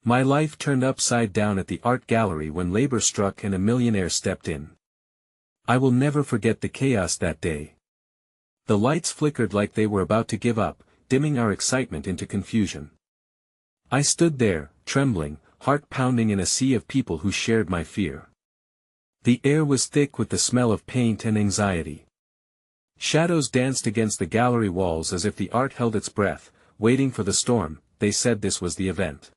My life turned upside down at the art gallery when labor struck and a millionaire stepped in. I will never forget the chaos that day. The lights flickered like they were about to give up, dimming our excitement into confusion. I stood there, trembling, heart pounding in a sea of people who shared my fear. The air was thick with the smell of paint and anxiety. Shadows danced against the gallery walls as if the art held its breath, waiting for the storm. They said this was the event.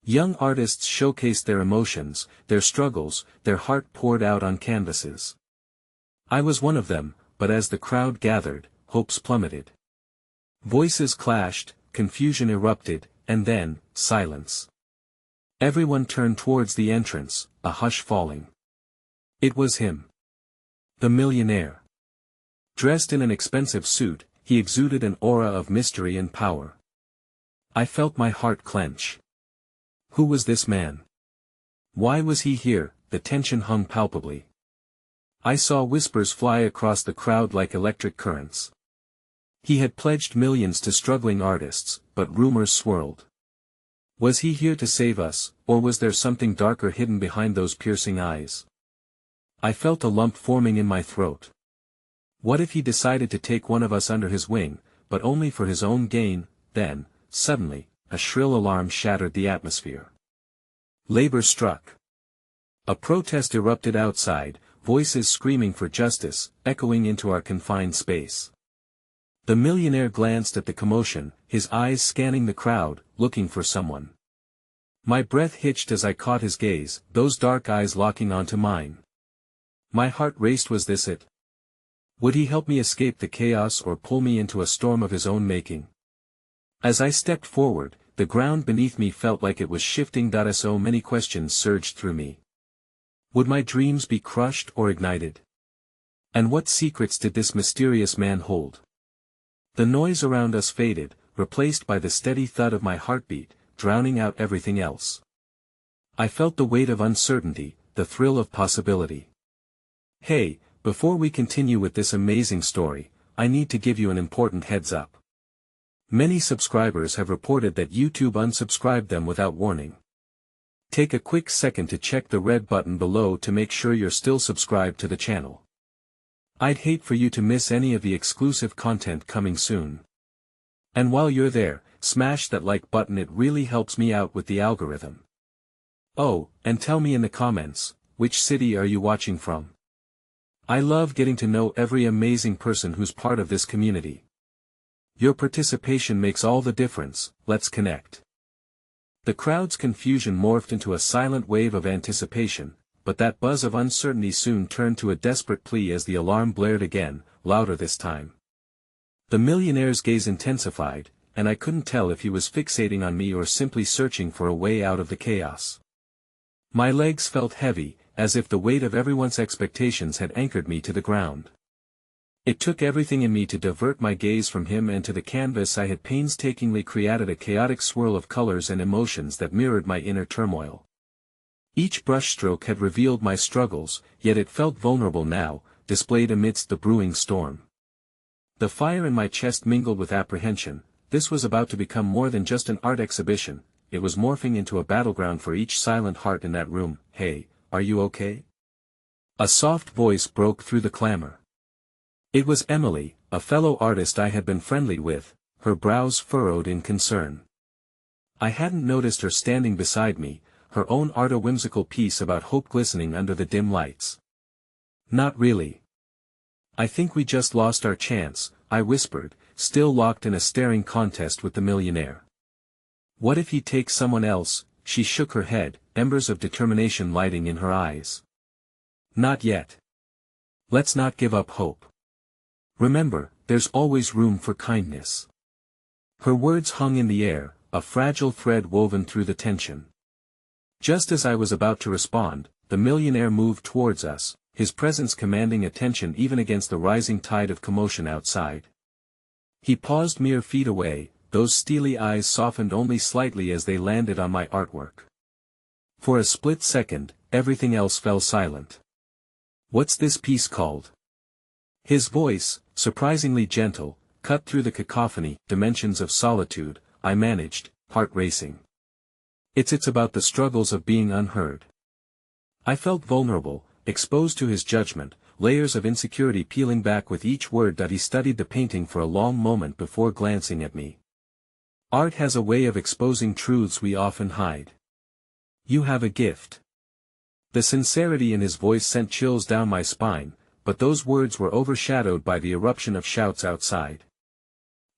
Young artists showcased their emotions, their struggles, their heart poured out on canvases. I was one of them, but as the crowd gathered, hopes plummeted. Voices clashed, confusion erupted, and then, silence. Everyone turned towards the entrance, a hush falling. It was him. The millionaire. Dressed in an expensive suit, he exuded an aura of mystery and power. I felt my heart clench. Who was this man? Why was he here? The tension hung palpably. I saw whispers fly across the crowd like electric currents. He had pledged millions to struggling artists, but rumors swirled. Was he here to save us, or was there something darker hidden behind those piercing eyes? I felt a lump forming in my throat. What if he decided to take one of us under his wing, but only for his own gain? Then, suddenly, a shrill alarm shattered the atmosphere. Labor struck. A protest erupted outside, voices screaming for justice, echoing into our confined space. The millionaire glanced at the commotion, his eyes scanning the crowd, looking for someone. My breath hitched as I caught his gaze, those dark eyes locking onto mine. My heart raced. Was this it? Would he help me escape the chaos or pull me into a storm of his own making? As I stepped forward, the ground beneath me felt like it was shifting. So many questions surged through me. Would my dreams be crushed or ignited? And what secrets did this mysterious man hold? The noise around us faded, replaced by the steady thud of my heartbeat, drowning out everything else. I felt the weight of uncertainty, the thrill of possibility. Hey, before we continue with this amazing story, I need to give you an important heads up. Many subscribers have reported that YouTube unsubscribed them without warning. Take a quick second to check the red button below to make sure you're still subscribed to the channel. I'd hate for you to miss any of the exclusive content coming soon. And while you're there, smash that like button, it really helps me out with the algorithm. Oh, and tell me in the comments, which city are you watching from? I love getting to know every amazing person who's part of this community. Your participation makes all the difference. Let's connect. The crowd's confusion morphed into a silent wave of anticipation, but that buzz of uncertainty soon turned to a desperate plea as the alarm blared again, louder this time. The millionaire's gaze intensified, and I couldn't tell if he was fixating on me or simply searching for a way out of the chaos. My legs felt heavy, as if the weight of everyone's expectations had anchored me to the ground. It took everything in me to divert my gaze from him and to the canvas I had painstakingly created, a chaotic swirl of colors and emotions that mirrored my inner turmoil. Each brushstroke had revealed my struggles, yet it felt vulnerable now, displayed amidst the brewing storm. The fire in my chest mingled with apprehension. This was about to become more than just an art exhibition, it was morphing into a battleground for each silent heart in that room. Hey, are you okay? A soft voice broke through the clamor. It was Emily, a fellow artist I had been friendly with, her brows furrowed in concern. I hadn't noticed her standing beside me, her own art, a whimsical piece about hope glistening under the dim lights. Not really. I think we just lost our chance, I whispered, still locked in a staring contest with the millionaire. What if he takes someone else? She shook her head, embers of determination lighting in her eyes. Not yet. Let's not give up hope. Remember, there's always room for kindness. Her words hung in the air, a fragile thread woven through the tension. Just as I was about to respond, the millionaire moved towards us, his presence commanding attention even against the rising tide of commotion outside. He paused mere feet away, those steely eyes softened only slightly as they landed on my artwork. For a split second, everything else fell silent. What's this piece called? His voice, surprisingly gentle, cut through the cacophony. Dimensions of Solitude, I managed, heart racing. It's about the struggles of being unheard. I felt vulnerable, exposed to his judgment, layers of insecurity peeling back with each word that he studied the painting for a long moment before glancing at me. Art has a way of exposing truths we often hide. You have a gift. The sincerity in his voice sent chills down my spine, but those words were overshadowed by the eruption of shouts outside.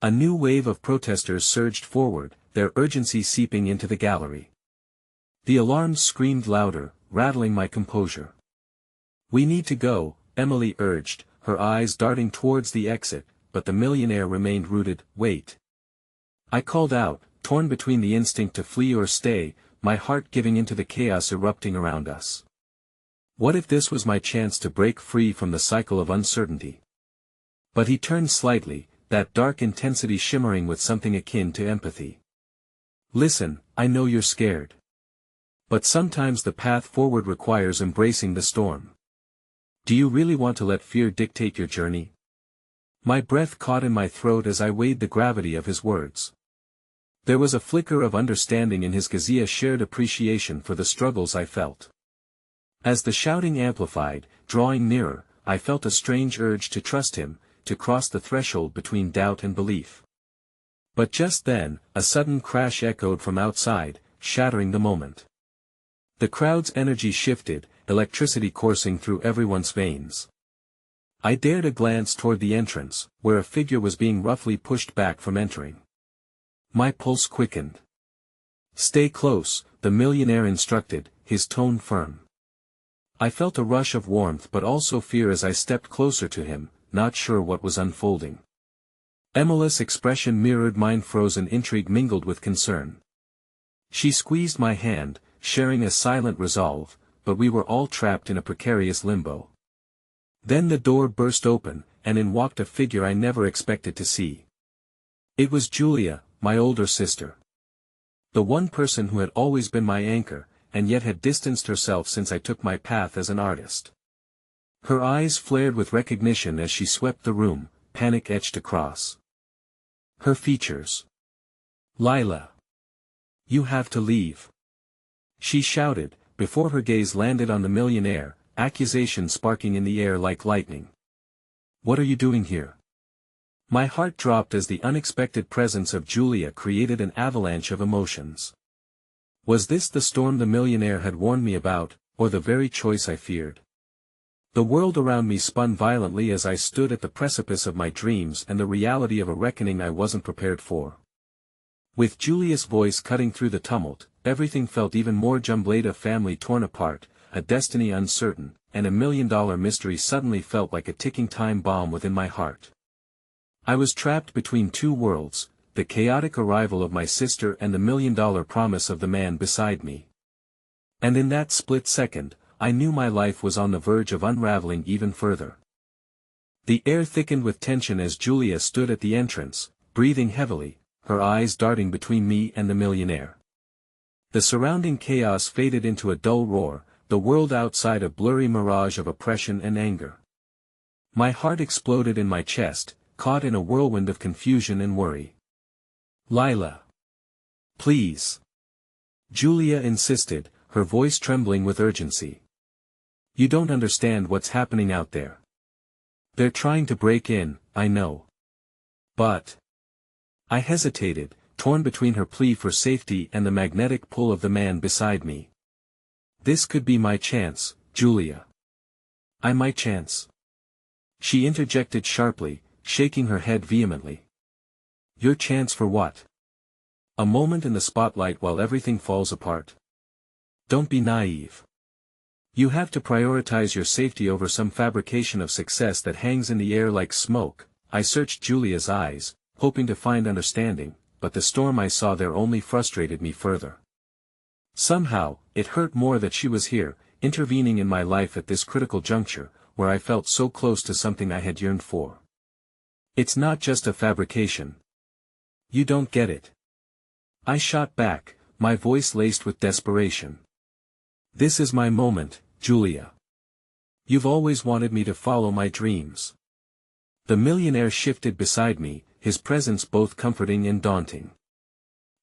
A new wave of protesters surged forward, their urgency seeping into the gallery. The alarms screamed louder, rattling my composure. "We need to go," Emily urged, her eyes darting towards the exit, but the millionaire remained rooted. "Wait." I called out, torn between the instinct to flee or stay, my heart giving into the chaos erupting around us. What if this was my chance to break free from the cycle of uncertainty? But he turned slightly, that dark intensity shimmering with something akin to empathy. "Listen, I know you're scared. But sometimes the path forward requires embracing the storm. Do you really want to let fear dictate your journey?" My breath caught in my throat as I weighed the gravity of his words. There was a flicker of understanding in his gaze, a shared appreciation for the struggles I felt. As the shouting amplified, drawing nearer, I felt a strange urge to trust him, to cross the threshold between doubt and belief. But just then, a sudden crash echoed from outside, shattering the moment. The crowd's energy shifted, electricity coursing through everyone's veins. I dared a glance toward the entrance, where a figure was being roughly pushed back from entering. My pulse quickened. "Stay close," the millionaire instructed, his tone firm. I felt a rush of warmth but also fear as I stepped closer to him, not sure what was unfolding. Emily's expression mirrored mine, frozen intrigue mingled with concern. She squeezed my hand, sharing a silent resolve, but we were all trapped in a precarious limbo. Then the door burst open, and in walked a figure I never expected to see. It was Julia, my older sister. The one person who had always been my anchor, and yet had distanced herself since I took my path as an artist. Her eyes flared with recognition as she swept the room, panic etched across her features. "Lila! You have to leave!" she shouted, before her gaze landed on the millionaire, accusation sparking in the air like lightning. "What are you doing here?" My heart dropped as the unexpected presence of Julia created an avalanche of emotions. Was this the storm the millionaire had warned me about, or the very choice I feared? The world around me spun violently as I stood at the precipice of my dreams and the reality of a reckoning I wasn't prepared for. With Julia's voice cutting through the tumult, everything felt even more jumbled. A family torn apart, a destiny uncertain, and $1 million mystery suddenly felt like a ticking time bomb within my heart. I was trapped between two worlds, the chaotic arrival of my sister and the $1 million promise of the man beside me. And in that split second, I knew my life was on the verge of unraveling even further. The air thickened with tension as Julia stood at the entrance, breathing heavily, her eyes darting between me and the millionaire. The surrounding chaos faded into a dull roar, the world outside a blurry mirage of oppression and anger. My heart exploded in my chest, caught in a whirlwind of confusion and worry. "Lila! Please!" Julia insisted, her voice trembling with urgency. "You don't understand what's happening out there. They're trying to break in, I know. But..." I hesitated, torn between her plea for safety and the magnetic pull of the man beside me. "This could be my chance, Julia. My chance." She interjected sharply, shaking her head vehemently. "Your chance for what? A moment in the spotlight while everything falls apart? Don't be naive. You have to prioritize your safety over some fabrication of success that hangs in the air like smoke." I searched Julia's eyes, hoping to find understanding, but the storm I saw there only frustrated me further. Somehow, it hurt more that she was here, intervening in my life at this critical juncture, where I felt so close to something I had yearned for. "It's not just a fabrication. You don't get it." I shot back, my voice laced with desperation. "This is my moment, Julia. You've always wanted me to follow my dreams." The millionaire shifted beside me, his presence both comforting and daunting.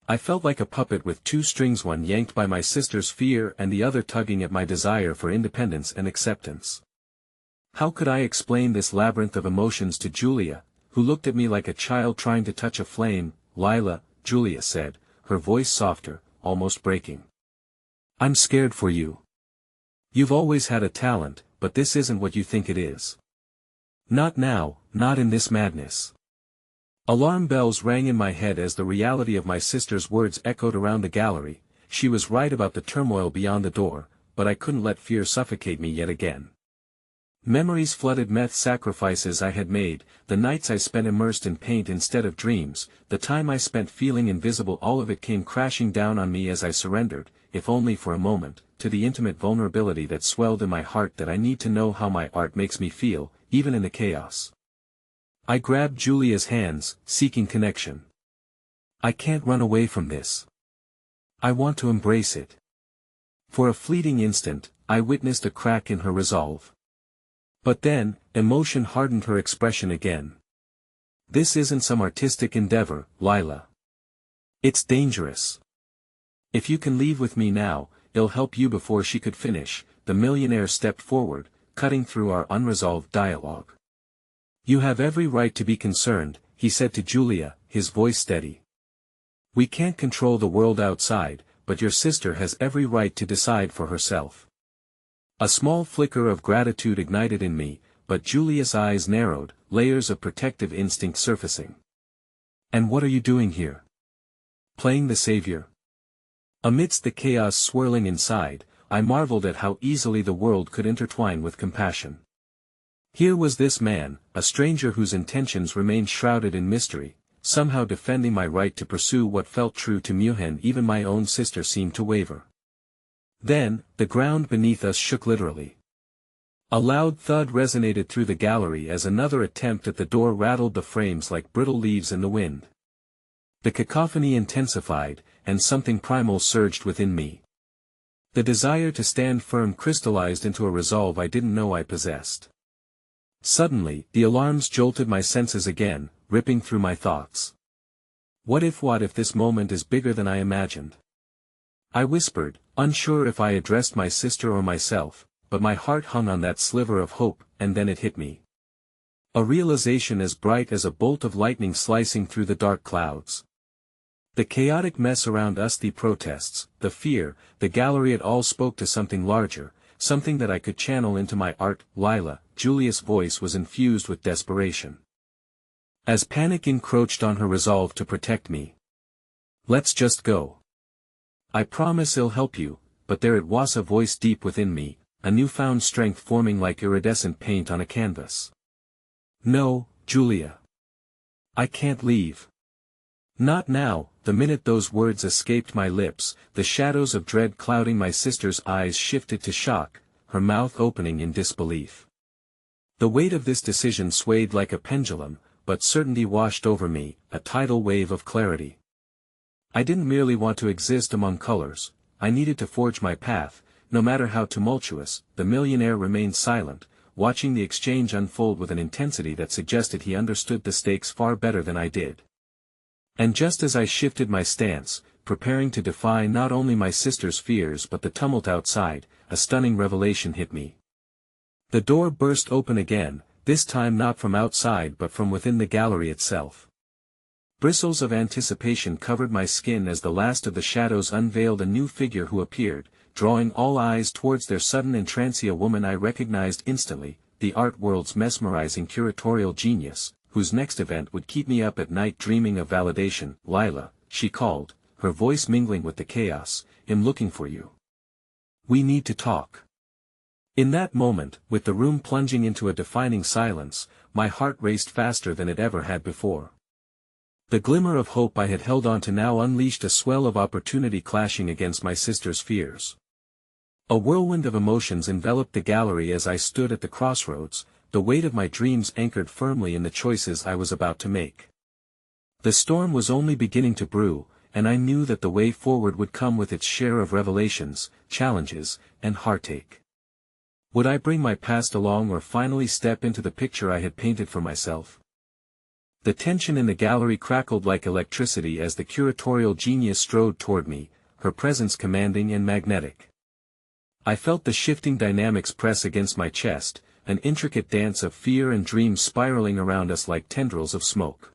I felt like a puppet with two strings, one yanked by my sister's fear and the other tugging at my desire for independence and acceptance. How could I explain this labyrinth of emotions to Julia, who looked at me like a child trying to touch a flame? "Lila," Julia said, her voice softer, almost breaking. "I'm scared for you. You've always had a talent, but this isn't what you think it is. Not now, not in this madness." Alarm bells rang in my head as the reality of my sister's words echoed around the gallery. She was right about the turmoil beyond the door, but I couldn't let fear suffocate me yet again. Memories flooded meth sacrifices I had made, the nights I spent immersed in paint instead of dreams, the time I spent feeling invisible. All of it came crashing down on me as I surrendered, if only for a moment, to the intimate vulnerability that swelled in my heart. That I need to know how my art makes me feel, even in the chaos. I grabbed Julia's hands, seeking connection. "I can't run away from this. I want to embrace it." For a fleeting instant, I witnessed a crack in her resolve. But then, emotion hardened her expression again. "This isn't some artistic endeavor, Lila. It's dangerous. If you can leave with me now, it'll help you." Before she could finish, the millionaire stepped forward, cutting through our unresolved dialogue. "You have every right to be concerned," he said to Julia, his voice steady. "We can't control the world outside, but your sister has every right to decide for herself." A small flicker of gratitude ignited in me, but Julia's eyes narrowed, layers of protective instinct surfacing. "And what are you doing here? Playing the savior?" Amidst the chaos swirling inside, I marveled at how easily the world could intertwine with compassion. Here was this man, a stranger whose intentions remained shrouded in mystery, somehow defending my right to pursue what felt true to me. Even my own sister seemed to waver. Then, the ground beneath us shook literally. A loud thud resonated through the gallery as another attempt at the door rattled the frames like brittle leaves in the wind. The cacophony intensified, and something primal surged within me. The desire to stand firm crystallized into a resolve I didn't know I possessed. Suddenly, the alarms jolted my senses again, ripping through my thoughts. What if this moment is bigger than I imagined? I whispered, unsure if I addressed my sister or myself, but my heart hung on that sliver of hope, and then it hit me. A realization as bright as a bolt of lightning slicing through the dark clouds. The chaotic mess around us, the protests, the fear, the gallery, it all spoke to something larger, something that I could channel into my art. "Lila," Julia's voice was infused with desperation. As panic encroached on her resolve to protect me. "Let's just go. I promise it'll help you." But there it was, a voice deep within me, a newfound strength forming like iridescent paint on a canvas. "No, Julia. I can't leave. Not now." The minute those words escaped my lips, the shadows of dread clouding my sister's eyes shifted to shock, her mouth opening in disbelief. The weight of this decision swayed like a pendulum, but certainty washed over me, a tidal wave of clarity. I didn't merely want to exist among colors, I needed to forge my path, no matter how tumultuous. The millionaire remained silent, watching the exchange unfold with an intensity that suggested he understood the stakes far better than I did. And just as I shifted my stance, preparing to defy not only my sister's fears but the tumult outside, a stunning revelation hit me. The door burst open again, this time not from outside but from within the gallery itself. Bristles of anticipation covered my skin as the last of the shadows unveiled a new figure who appeared, drawing all eyes towards their sudden entrance. A woman I recognized instantly, the art world's mesmerizing curatorial genius, whose next event would keep me up at night dreaming of validation. "Lila," she called, her voice mingling with the chaos, "I'm looking for you. We need to talk." In that moment, with the room plunging into a defining silence, my heart raced faster than it ever had before. The glimmer of hope I had held on to now unleashed a swell of opportunity, clashing against my sister's fears. A whirlwind of emotions enveloped the gallery as I stood at the crossroads, the weight of my dreams anchored firmly in the choices I was about to make. The storm was only beginning to brew, and I knew that the way forward would come with its share of revelations, challenges, and heartache. Would I bring my past along or finally step into the picture I had painted for myself? The tension in the gallery crackled like electricity as the curatorial genius strode toward me, her presence commanding and magnetic. I felt the shifting dynamics press against my chest, an intricate dance of fear and dreams spiraling around us like tendrils of smoke.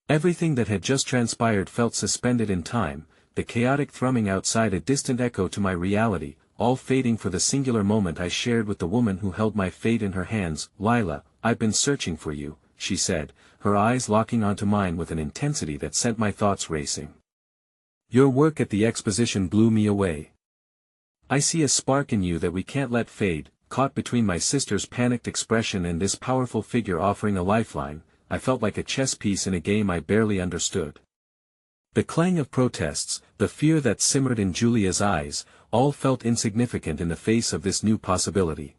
Everything that had just transpired felt suspended in time, the chaotic thrumming outside a distant echo to my reality, all fading for the singular moment I shared with the woman who held my fate in her hands. "Lila, I've been searching for you," she said, her eyes locking onto mine with an intensity that sent my thoughts racing. "Your work at the exposition blew me away. I see a spark in you that we can't let fade." Caught between my sister's panicked expression and this powerful figure offering a lifeline, I felt like a chess piece in a game I barely understood. The clang of protests, the fear that simmered in Julia's eyes, all felt insignificant in the face of this new possibility.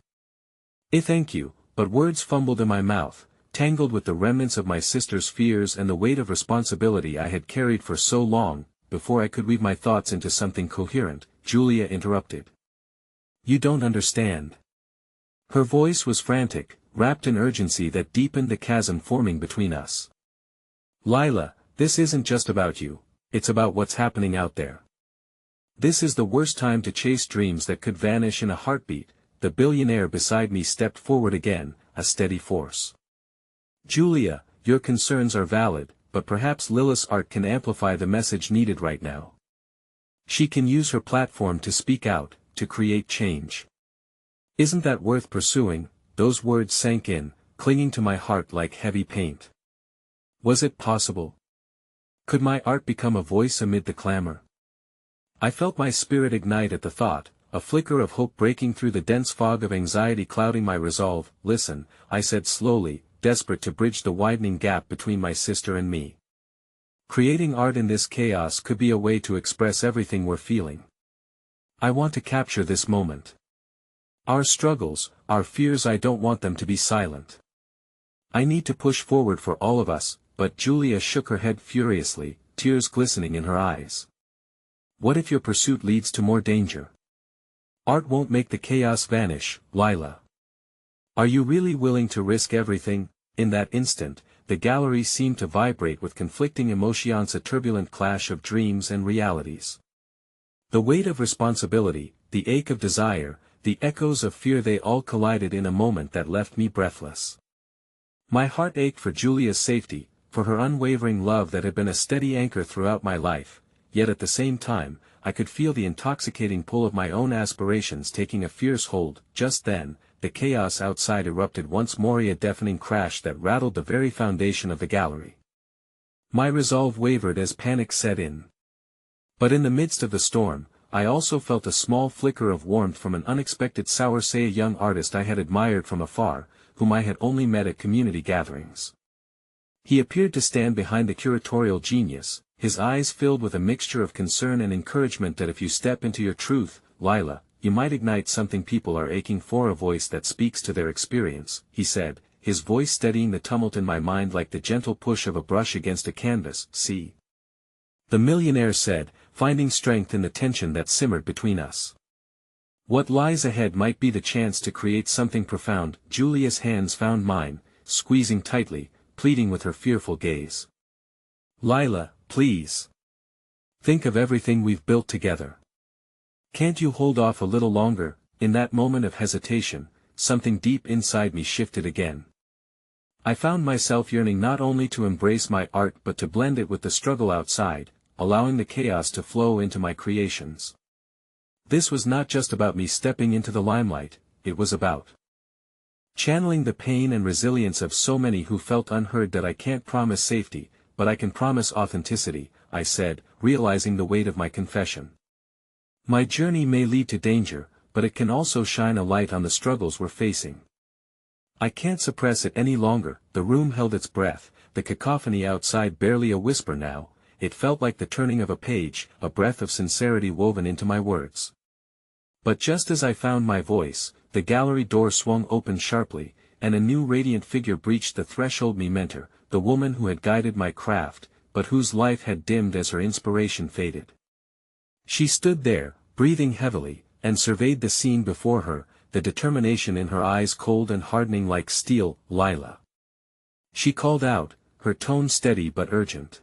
Thank you," but words fumbled in my mouth, tangled with the remnants of my sister's fears and the weight of responsibility I had carried for so long. Before I could weave my thoughts into something coherent, Julia interrupted. "You don't understand." Her voice was frantic, wrapped in urgency that deepened the chasm forming between us. "Lila, this isn't just about you, it's about what's happening out there. This is the worst time to chase dreams that could vanish in a heartbeat." The billionaire beside me stepped forward again, a steady force. "Julia, your concerns are valid, but perhaps Lilith's art can amplify the message needed right now. She can use her platform to speak out, to create change. Isn't that worth pursuing?" Those words sank in, clinging to my heart like heavy paint. Was it possible? Could my art become a voice amid the clamor? I felt my spirit ignite at the thought, a flicker of hope breaking through the dense fog of anxiety clouding my resolve. "Listen," I said slowly, desperate to bridge the widening gap between my sister and me. "Creating art in this chaos could be a way to express everything we're feeling. I want to capture this moment. Our struggles, our fears, I don't want them to be silent. I need to push forward for all of us." But Julia shook her head furiously, tears glistening in her eyes. "What if your pursuit leads to more danger? Art won't make the chaos vanish, Lila. Are you really willing to risk everything?" In that instant, the gallery seemed to vibrate with conflicting emotions, a turbulent clash of dreams and realities. The weight of responsibility, the ache of desire, the echoes of fear, they all collided in a moment that left me breathless. My heart ached for Julia's safety, for her unwavering love that had been a steady anchor throughout my life, yet at the same time, I could feel the intoxicating pull of my own aspirations taking a fierce hold. Just then, the chaos outside erupted once more, a deafening crash that rattled the very foundation of the gallery. My resolve wavered as panic set in. But in the midst of the storm, I also felt a small flicker of warmth from an unexpected source, a young artist I had admired from afar, whom I had only met at community gatherings. He appeared to stand behind the curatorial genius, his eyes filled with a mixture of concern and encouragement that if you step into your truth, Lila, you might ignite something people are aching for, a voice that speaks to their experience, he said, his voice steadying the tumult in my mind like the gentle push of a brush against a canvas. "See," the millionaire said, finding strength in the tension that simmered between us. "What lies ahead might be the chance to create something profound." Julia's hands found mine, squeezing tightly, pleading with her fearful gaze. "Lila, please. Think of everything we've built together. Can't you hold off a little longer?" In that moment of hesitation, something deep inside me shifted again. I found myself yearning not only to embrace my art but to blend it with the struggle outside, allowing the chaos to flow into my creations. This was not just about me stepping into the limelight, it was about channeling the pain and resilience of so many who felt unheard. "That I can't promise safety, but I can promise authenticity," I said, realizing the weight of my confession. "My journey may lead to danger, but it can also shine a light on the struggles we're facing. I can't suppress it any longer." The room held its breath, the cacophony outside barely a whisper now. It felt like the turning of a page, a breath of sincerity woven into my words. But just as I found my voice, the gallery door swung open sharply, and a new radiant figure breached the threshold. Me mentor, the woman who had guided my craft, but whose life had dimmed as her inspiration faded. She stood there, breathing heavily, and surveyed the scene before her, the determination in her eyes cold and hardening like steel. "Lila," she called out, her tone steady but urgent.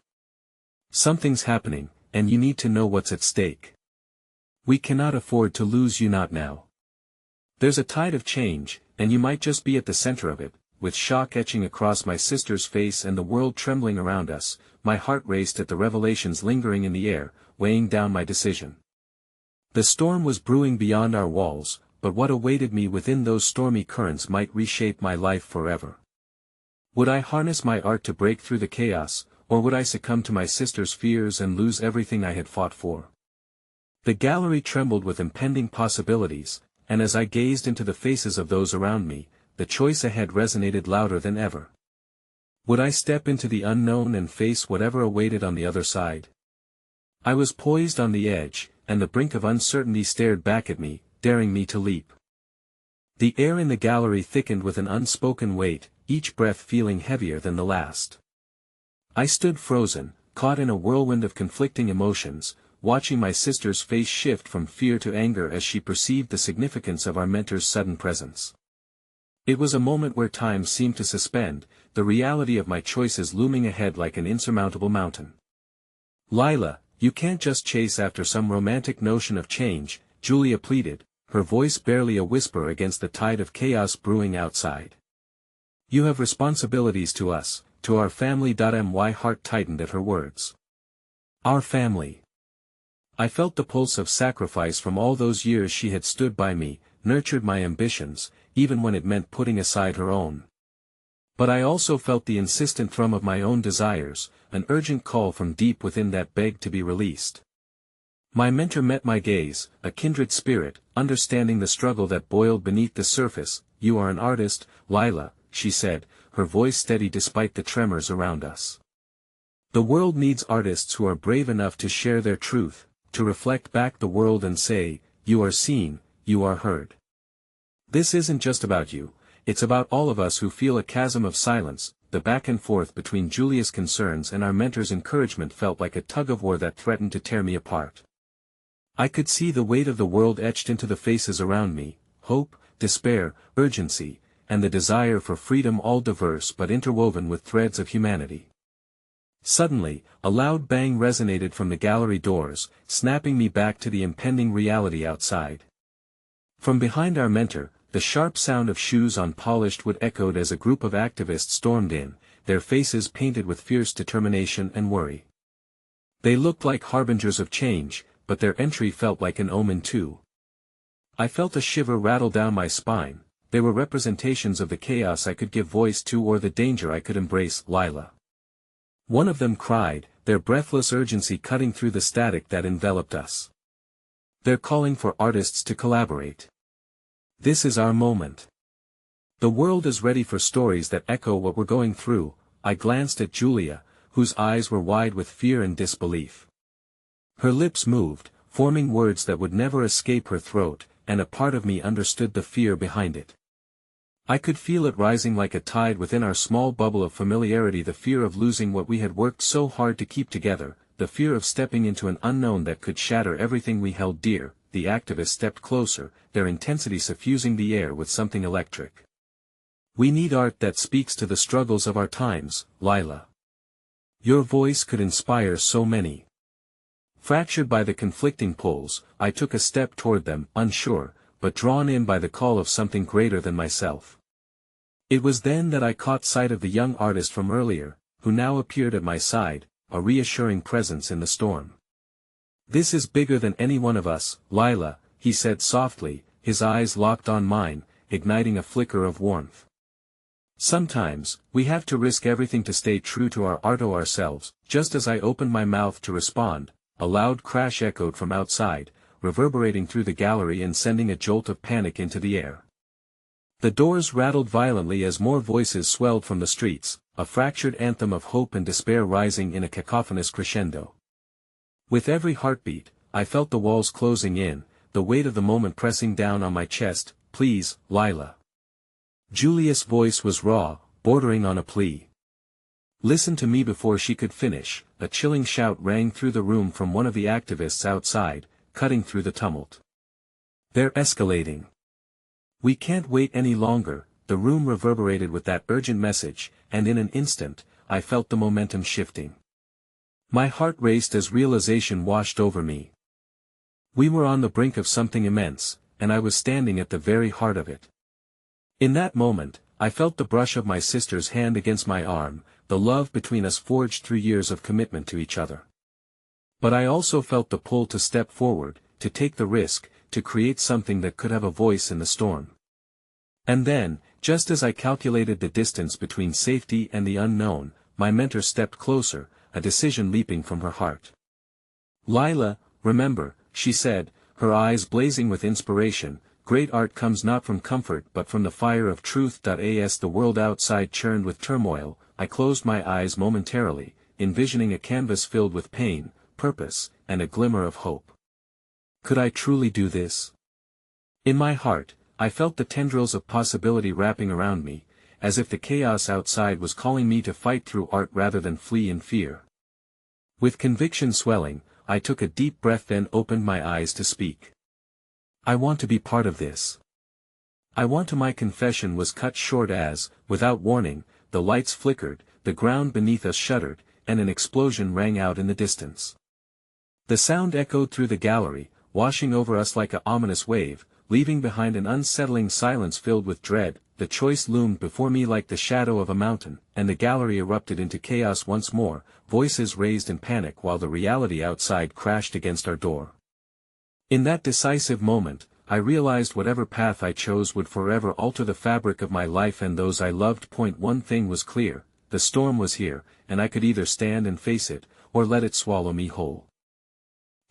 Something's happening, and you need to know what's at stake. We cannot afford to lose you not now. There's a tide of change, and you might just be at the center of it. With shock etching across my sister's face and the world trembling around us, my heart raced at the revelations lingering in the air, weighing down my decision. The storm was brewing beyond our walls, but what awaited me within those stormy currents might reshape my life forever. Would I harness my art to break through the chaos, or would I succumb to my sister's fears and lose everything I had fought for? The gallery trembled with impending possibilities, and as I gazed into the faces of those around me, the choice ahead resonated louder than ever. Would I step into the unknown and face whatever awaited on the other side? I was poised on the edge, and the brink of uncertainty stared back at me, daring me to leap. The air in the gallery thickened with an unspoken weight, each breath feeling heavier than the last. I stood frozen, caught in a whirlwind of conflicting emotions, watching my sister's face shift from fear to anger as she perceived the significance of our mentor's sudden presence. It was a moment where time seemed to suspend, the reality of my choices looming ahead like an insurmountable mountain. "Lila, you can't just chase after some romantic notion of change," Julia pleaded, her voice barely a whisper against the tide of chaos brewing outside. "You have responsibilities to us, to our family." My heart tightened at her words. Our family. I felt the pulse of sacrifice from all those years she had stood by me, nurtured my ambitions, even when it meant putting aside her own. But I also felt the insistent thrum of my own desires, an urgent call from deep within that begged to be released. My mentor met my gaze, a kindred spirit, understanding the struggle that boiled beneath the surface. "You are an artist, Lila," she said, her voice steady despite the tremors around us. "The world needs artists who are brave enough to share their truth, to reflect back the world and say, 'You are seen, you are heard.' This isn't just about you, it's about all of us who feel a chasm of silence." The back and forth between Julia's concerns and our mentor's encouragement felt like a tug-of-war that threatened to tear me apart. I could see the weight of the world etched into the faces around me, hope, despair, urgency, and the desire for freedom, all diverse but interwoven with threads of humanity. Suddenly, a loud bang resonated from the gallery doors, snapping me back to the impending reality outside. From behind our mentor, the sharp sound of shoes on polished wood echoed as a group of activists stormed in, their faces painted with fierce determination and worry. They looked like harbingers of change, but their entry felt like an omen too. I felt a shiver rattle down my spine. They were representations of the chaos I could give voice to or the danger I could embrace. "Lila." One of them cried, their breathless urgency cutting through the static that enveloped us. "They're calling for artists to collaborate. This is our moment. The world is ready for stories that echo what we're going through." I glanced at Julia, whose eyes were wide with fear and disbelief. Her lips moved, forming words that would never escape her throat, and a part of me understood the fear behind it. I could feel it rising like a tide within our small bubble of familiarity, the fear of losing what we had worked so hard to keep together, the fear of stepping into an unknown that could shatter everything we held dear. The activists stepped closer, their intensity suffusing the air with something electric. "We need art that speaks to the struggles of our times, Lila. Your voice could inspire so many." Fractured by the conflicting pulls, I took a step toward them, unsure, but drawn in by the call of something greater than myself. It was then that I caught sight of the young artist from earlier, who now appeared at my side, a reassuring presence in the storm. "This is bigger than any one of us, Lila," he said softly, his eyes locked on mine, igniting a flicker of warmth. "Sometimes, we have to risk everything to stay true to our art or ourselves." Just as I opened my mouth to respond, a loud crash echoed from outside, reverberating through the gallery and sending a jolt of panic into the air. The doors rattled violently as more voices swelled from the streets, a fractured anthem of hope and despair rising in a cacophonous crescendo. With every heartbeat, I felt the walls closing in, the weight of the moment pressing down on my chest. "Please, Lila." Julia's voice was raw, bordering on a plea. "Listen to me." Before she could finish, a chilling shout rang through the room from one of the activists outside, cutting through the tumult. "They're escalating. We can't wait any longer." The room reverberated with that urgent message, and in an instant, I felt the momentum shifting. My heart raced as realization washed over me. We were on the brink of something immense, and I was standing at the very heart of it. In that moment, I felt the brush of my sister's hand against my arm, the love between us forged through years of commitment to each other. But I also felt the pull to step forward, to take the risk, to create something that could have a voice in the storm. And then, just as I calculated the distance between safety and the unknown, my mentor stepped closer, a decision leaping from her heart. "Lila, remember," she said, her eyes blazing with inspiration, "great art comes not from comfort but from the fire of truth." As the world outside churned with turmoil, I closed my eyes momentarily, envisioning a canvas filled with pain, purpose, and a glimmer of hope. Could I truly do this? In my heart, I felt the tendrils of possibility wrapping around me, as if the chaos outside was calling me to fight through art rather than flee in fear. With conviction swelling, I took a deep breath, then opened my eyes to speak. "I want to be part of this. I want to." My confession was cut short as, without warning, the lights flickered, the ground beneath us shuddered, and an explosion rang out in the distance. The sound echoed through the gallery, washing over us like an ominous wave, leaving behind an unsettling silence filled with dread. The choice loomed before me like the shadow of a mountain, and the gallery erupted into chaos once more, voices raised in panic while the reality outside crashed against our door. In that decisive moment, I realized whatever path I chose would forever alter the fabric of my life and those I loved. One thing was clear: the storm was here, and I could either stand and face it, or let it swallow me whole.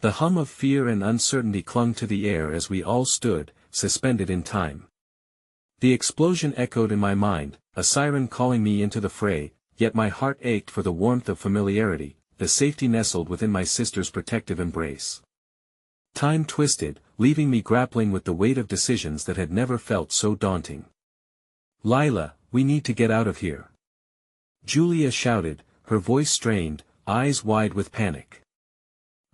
The hum of fear and uncertainty clung to the air as we all stood, suspended in time. The explosion echoed in my mind, a siren calling me into the fray, yet my heart ached for the warmth of familiarity, the safety nestled within my sister's protective embrace. Time twisted, leaving me grappling with the weight of decisions that had never felt so daunting. "Lila, we need to get out of here," Julia shouted, her voice strained, eyes wide with panic.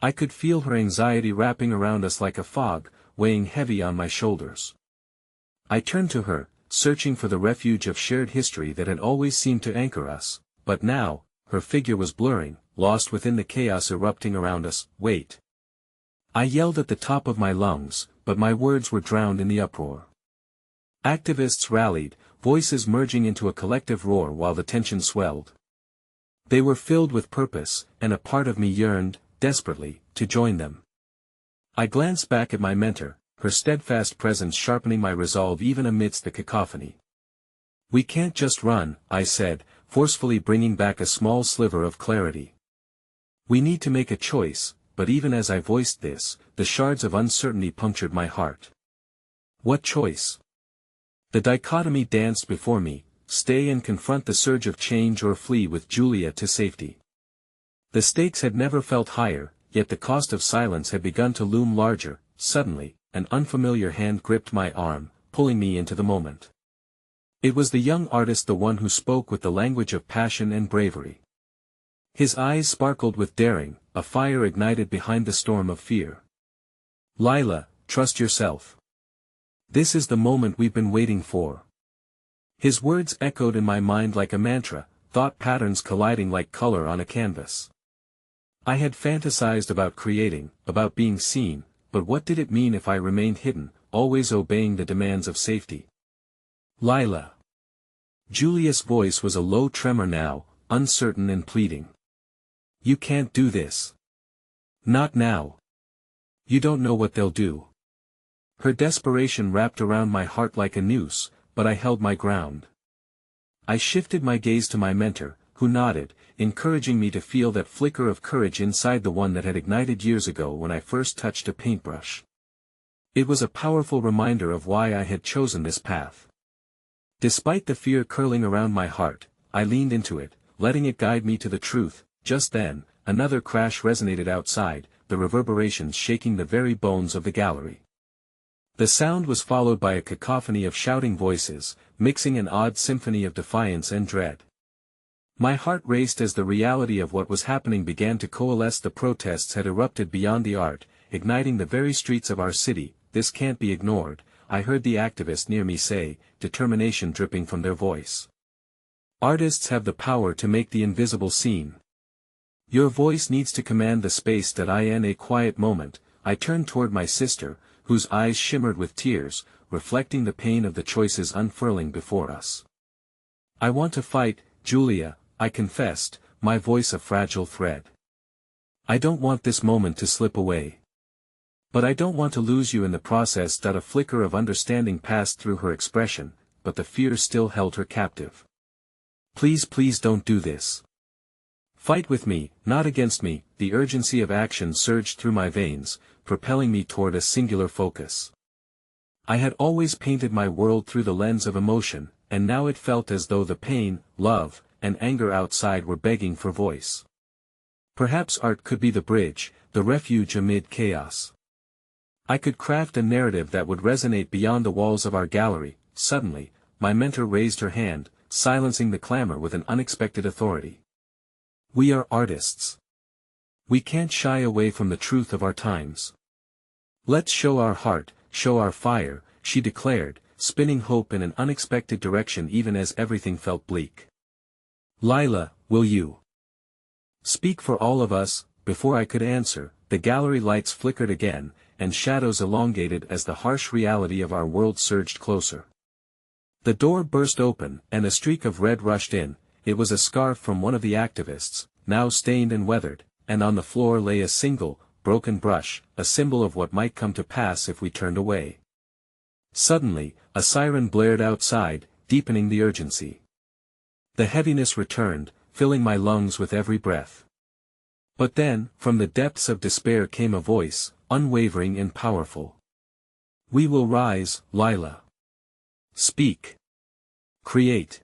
I could feel her anxiety wrapping around us like a fog, weighing heavy on my shoulders. I turned to her, searching for the refuge of shared history that had always seemed to anchor us, but now, her figure was blurring, lost within the chaos erupting around us. "Wait!" I yelled at the top of my lungs, but my words were drowned in the uproar. Activists rallied, voices merging into a collective roar while the tension swelled. They were filled with purpose, and a part of me yearned, desperately, to join them. I glanced back at my mentor, her steadfast presence sharpening my resolve even amidst the cacophony. "We can't just run," I said, forcefully bringing back a small sliver of clarity. "We need to make a choice." But even as I voiced this, the shards of uncertainty punctured my heart. What choice? The dichotomy danced before me: stay and confront the surge of change, or flee with Julia to safety. The stakes had never felt higher, yet the cost of silence had begun to loom larger. Suddenly, an unfamiliar hand gripped my arm, pulling me into the moment. It was the young artist, the one who spoke with the language of passion and bravery. His eyes sparkled with daring, a fire ignited behind the storm of fear. "Lila, trust yourself. This is the moment we've been waiting for." His words echoed in my mind like a mantra, thought patterns colliding like color on a canvas. I had fantasized about creating, about being seen, but what did it mean if I remained hidden, always obeying the demands of safety? "Lila." Julia's voice was a low tremor now, uncertain and pleading. "You can't do this. Not now. You don't know what they'll do." Her desperation wrapped around my heart like a noose, but I held my ground. I shifted my gaze to my mentor, who nodded, encouraging me to feel that flicker of courage inside the one that had ignited years ago when I first touched a paintbrush. It was a powerful reminder of why I had chosen this path. Despite the fear curling around my heart, I leaned into it, letting it guide me to the truth. Just then, another crash resonated outside, the reverberations shaking the very bones of the gallery. The sound was followed by a cacophony of shouting voices, mixing an odd symphony of defiance and dread. My heart raced as the reality of what was happening began to coalesce. The protests had erupted beyond the art, igniting the very streets of our city. "This can't be ignored," I heard the activist near me say, determination dripping from their voice. Artists have the power to make the invisible seen. Your voice needs to command the space that in a quiet moment. I turned toward my sister, whose eyes shimmered with tears, reflecting the pain of the choices unfurling before us. I want to fight, Julia, I confessed, my voice a fragile thread. I don't want this moment to slip away. But I don't want to lose you in the process. A flicker of understanding passed through her expression, but the fear still held her captive. Please, please don't do this. Fight with me, not against me. The urgency of action surged through my veins, propelling me toward a singular focus. I had always painted my world through the lens of emotion, and now it felt as though the pain, love, and anger outside were begging for voice. Perhaps art could be the bridge, the refuge amid chaos. I could craft a narrative that would resonate beyond the walls of our gallery. Suddenly, my mentor raised her hand, silencing the clamor with an unexpected authority. We are artists. We can't shy away from the truth of our times. Let's show our heart, show our fire, she declared, spinning hope in an unexpected direction even as everything felt bleak. Lila, will you speak for all of us? Before I could answer, the gallery lights flickered again, and shadows elongated as the harsh reality of our world surged closer. The door burst open, and a streak of red rushed in. It was a scarf from one of the activists, now stained and weathered, and on the floor lay a single, broken brush, a symbol of what might come to pass if we turned away. Suddenly, a siren blared outside, deepening the urgency. The heaviness returned, filling my lungs with every breath. But then, from the depths of despair came a voice, unwavering and powerful. We will rise, Lila. Speak. Create.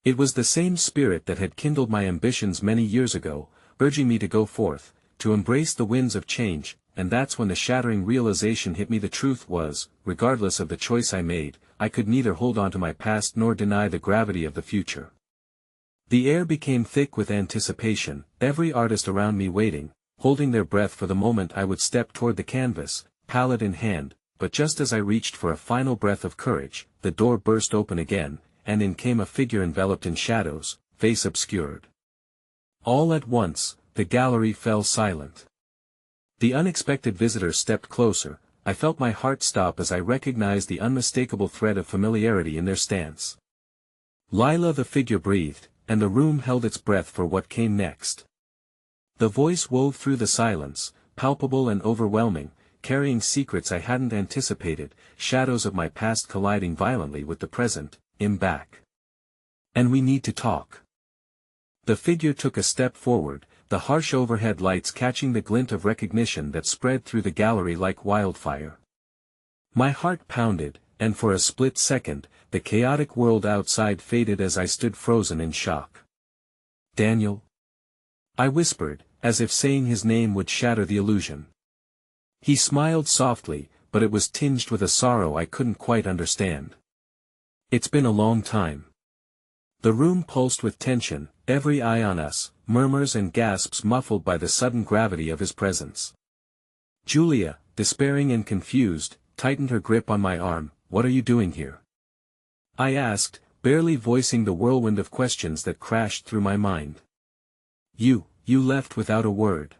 It was the same spirit that had kindled my ambitions many years ago, urging me to go forth, to embrace the winds of change, and that's when the shattering realization hit me. The truth was, regardless of the choice I made, I could neither hold on to my past nor deny the gravity of the future. The air became thick with anticipation, every artist around me waiting, holding their breath for the moment I would step toward the canvas, palette in hand, but just as I reached for a final breath of courage, the door burst open again, and in came a figure enveloped in shadows, face obscured. All at once, the gallery fell silent. The unexpected visitor stepped closer. I felt my heart stop as I recognized the unmistakable thread of familiarity in their stance. Lila, the figure breathed, and the room held its breath for what came next. The voice wove through the silence, palpable and overwhelming, carrying secrets I hadn't anticipated, shadows of my past colliding violently with the present. Back. And we need to talk. The figure took a step forward, the harsh overhead lights catching the glint of recognition that spread through the gallery like wildfire. My heart pounded, and for a split second, the chaotic world outside faded as I stood frozen in shock. Daniel? I whispered, as if saying his name would shatter the illusion. He smiled softly, but it was tinged with a sorrow I couldn't quite understand. It's been a long time. The room pulsed with tension, every eye on us, murmurs and gasps muffled by the sudden gravity of his presence. Julia, despairing and confused, tightened her grip on my arm. What are you doing here? I asked, barely voicing the whirlwind of questions that crashed through my mind. You left without a word.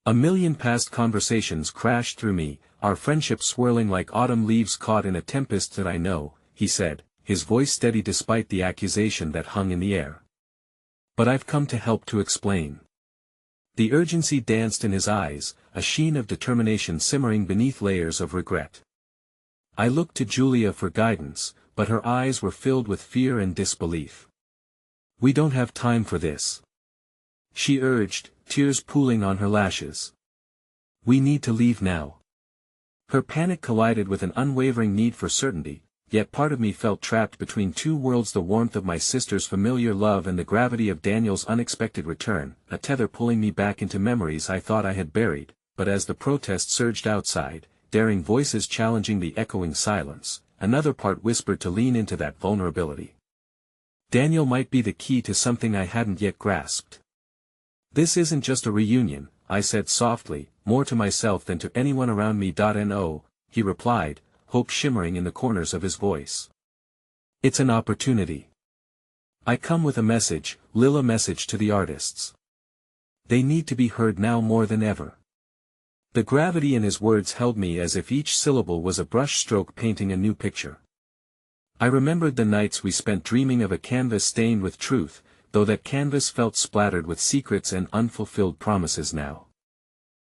A million past conversations crashed through me, our friendship swirling like autumn leaves caught in a tempest. That I know, he said, his voice steady despite the accusation that hung in the air. But I've come to help to explain. The urgency danced in his eyes, a sheen of determination simmering beneath layers of regret. I looked to Julia for guidance, but her eyes were filled with fear and disbelief. We don't have time for this, she urged, tears pooling on her lashes. We need to leave now. Her panic collided with an unwavering need for certainty, yet part of me felt trapped between two worlds, the warmth of my sister's familiar love and the gravity of Daniel's unexpected return, a tether pulling me back into memories I thought I had buried. But as the protest surged outside, daring voices challenging the echoing silence, another part whispered to lean into that vulnerability. Daniel might be the key to something I hadn't yet grasped. This isn't just a reunion, I said softly, more to myself than to anyone around me. No, he replied, hope shimmering in the corners of his voice. It's an opportunity. I come with a message, Lila message to the artists. They need to be heard now more than ever. The gravity in his words held me as if each syllable was a brush stroke painting a new picture. I remembered the nights we spent dreaming of a canvas stained with truth, though that canvas felt splattered with secrets and unfulfilled promises now.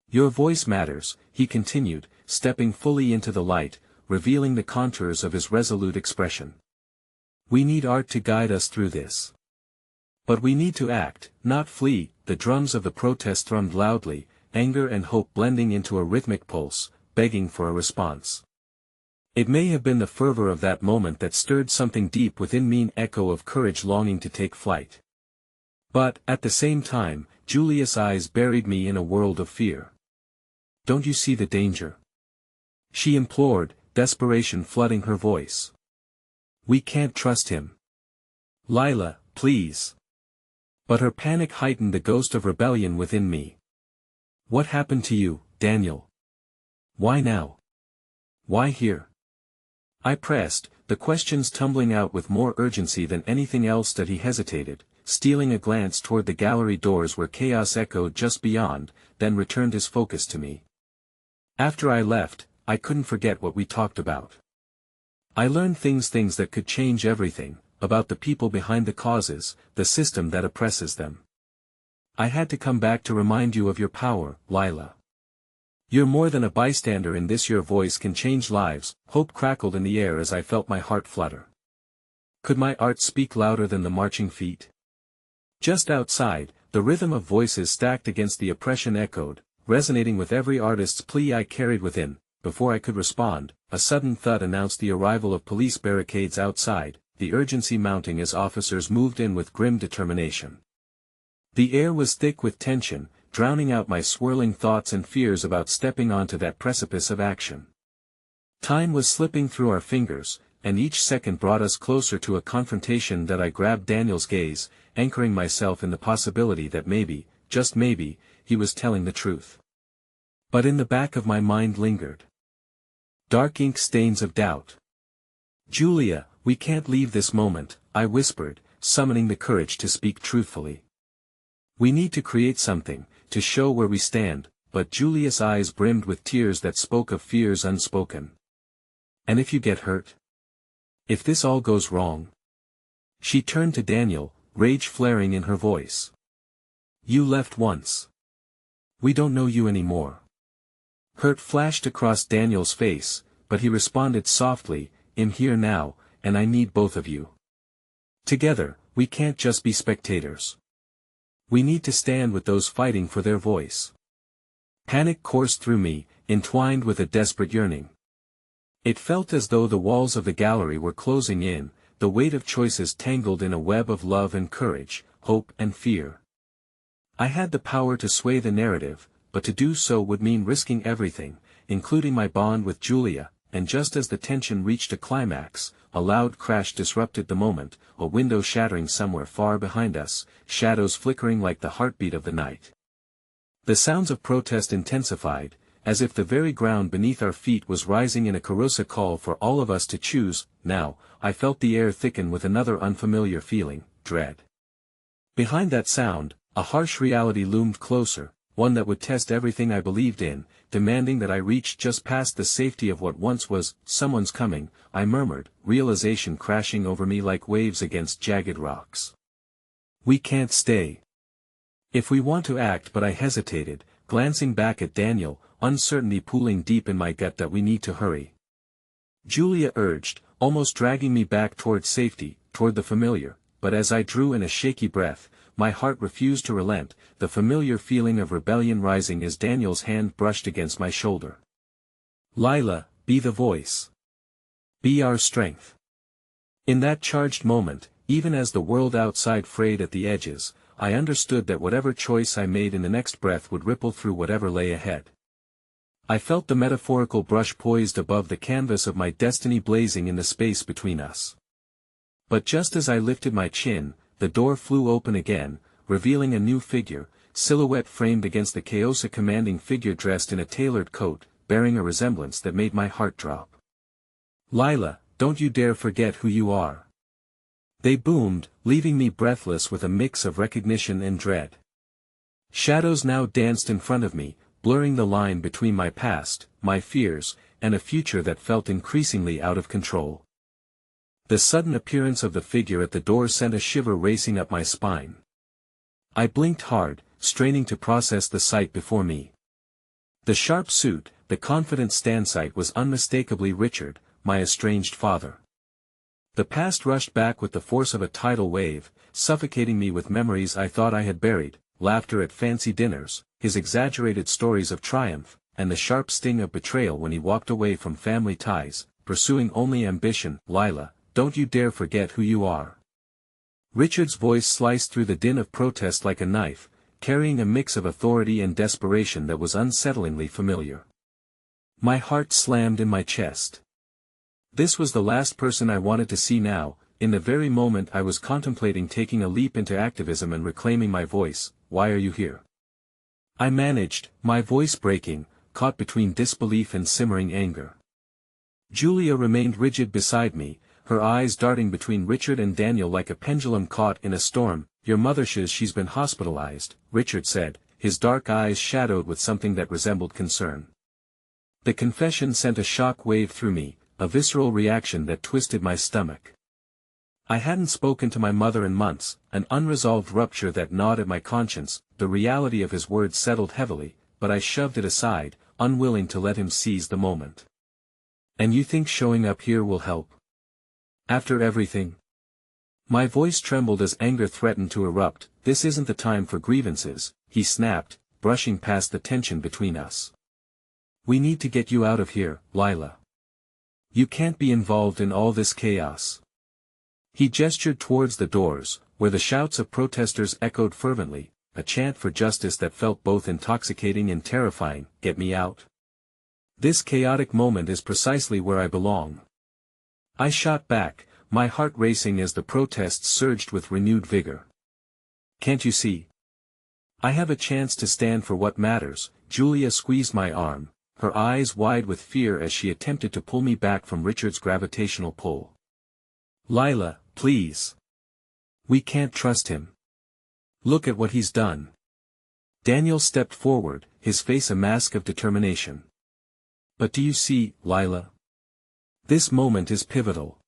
Your voice matters, he continued, stepping fully into the light, revealing the contours of his resolute expression. We need art to guide us through this. But we need to act, not flee. The drums of the protest thrummed loudly, anger and hope blending into a rhythmic pulse, begging for a response. It may have been the fervor of that moment that stirred something deep within me, an echo of courage longing to take flight. But, at the same time, Julia's eyes buried me in a world of fear. Don't you see the danger? She implored, desperation flooding her voice. We can't trust him. Lila, please. But her panic heightened the ghost of rebellion within me. What happened to you, Daniel? Why now? Why here? I pressed, the questions tumbling out with more urgency than anything else that he hesitated, stealing a glance toward the gallery doors where chaos echoed just beyond, then returned his focus to me. After I left, I couldn't forget what we talked about. I learned things that could change everything, about the people behind the causes, the system that oppresses them. I had to come back to remind you of your power, Lila. You're more than a bystander in this, your voice can change lives. Hope crackled in the air as I felt my heart flutter. Could my art speak louder than the marching feet? Just outside, the rhythm of voices stacked against the oppression echoed, resonating with every artist's plea I carried within. Before I could respond, a sudden thud announced the arrival of police barricades outside, the urgency mounting as officers moved in with grim determination. The air was thick with tension, drowning out my swirling thoughts and fears about stepping onto that precipice of action. Time was slipping through our fingers, and each second brought us closer to a confrontation that I grabbed Daniel's gaze, anchoring myself in the possibility that maybe, just maybe, he was telling the truth. But in the back of my mind lingered dark ink stains of doubt. Julia, we can't leave this moment, I whispered, summoning the courage to speak truthfully. We need to create something, to show where we stand, but Julia's eyes brimmed with tears that spoke of fears unspoken. And if you get hurt? If this all goes wrong? She turned to Daniel, rage flaring in her voice. You left once. We don't know you anymore. Hurt flashed across Daniel's face, but he responded softly, I'm here now, and I need both of you. Together, we can't just be spectators. We need to stand with those fighting for their voice. Panic coursed through me, entwined with a desperate yearning. It felt as though the walls of the gallery were closing in, the weight of choices tangled in a web of love and courage, hope and fear. I had the power to sway the narrative, but to do so would mean risking everything, including my bond with Julia, and just as the tension reached a climax, a loud crash disrupted the moment, a window shattering somewhere far behind us, shadows flickering like the heartbeat of the night. The sounds of protest intensified, as if the very ground beneath our feet was rising in a corrosive call for all of us to choose. Now, I felt the air thicken with another unfamiliar feeling, dread. Behind that sound, a harsh reality loomed closer, one that would test everything I believed in, demanding that I reach just past the safety of what once was. Someone's coming, I murmured, realization crashing over me like waves against jagged rocks. We can't stay. If we want to act, but I hesitated, glancing back at Daniel, uncertainty pooling deep in my gut that we need to hurry. Julia urged, almost dragging me back toward safety, toward the familiar, but as I drew in a shaky breath, my heart refused to relent, the familiar feeling of rebellion rising as Daniel's hand brushed against my shoulder. Lila, be the voice. Be our strength. In that charged moment, even as the world outside frayed at the edges, I understood that whatever choice I made in the next breath would ripple through whatever lay ahead. I felt the metaphorical brush poised above the canvas of my destiny blazing in the space between us. But just as I lifted my chin, the door flew open again, revealing a new figure, silhouette framed against the chaos, a commanding figure dressed in a tailored coat, bearing a resemblance that made my heart drop. Lila, don't you dare forget who you are. They boomed, leaving me breathless with a mix of recognition and dread. Shadows now danced in front of me, blurring the line between my past, my fears, and a future that felt increasingly out of control. The sudden appearance of the figure at the door sent a shiver racing up my spine. I blinked hard, straining to process the sight before me. The sharp suit, the confident stand-sight was unmistakably Richard, my estranged father. The past rushed back with the force of a tidal wave, suffocating me with memories I thought I had buried, laughter at fancy dinners, his exaggerated stories of triumph, and the sharp sting of betrayal when he walked away from family ties, pursuing only ambition. Lila, don't you dare forget who you are. Richard's voice sliced through the din of protest like a knife, carrying a mix of authority and desperation that was unsettlingly familiar. My heart slammed in my chest. This was the last person I wanted to see now, in the very moment I was contemplating taking a leap into activism and reclaiming my voice. Why are you here? I managed, my voice breaking, caught between disbelief and simmering anger. Julia remained rigid beside me, her eyes darting between Richard and Daniel like a pendulum caught in a storm. Your mother says she's been hospitalized, Richard said, his dark eyes shadowed with something that resembled concern. The confession sent a shock wave through me, a visceral reaction that twisted my stomach. I hadn't spoken to my mother in months, an unresolved rupture that gnawed at my conscience. The reality of his words settled heavily, but I shoved it aside, unwilling to let him seize the moment. And you think showing up here will help? After everything? My voice trembled as anger threatened to erupt. This isn't the time for grievances, he snapped, brushing past the tension between us. We need to get you out of here, Lila. You can't be involved in all this chaos. He gestured towards the doors, where the shouts of protesters echoed fervently, a chant for justice that felt both intoxicating and terrifying. Get me out. This chaotic moment is precisely where I belong. I shot back, my heart racing as the protests surged with renewed vigor. Can't you see? I have a chance to stand for what matters. Julia squeezed my arm, her eyes wide with fear as she attempted to pull me back from Richard's gravitational pull. Lila, please. We can't trust him. Look at what he's done. Daniel stepped forward, his face a mask of determination. But do you see, Lila? This moment is pivotal.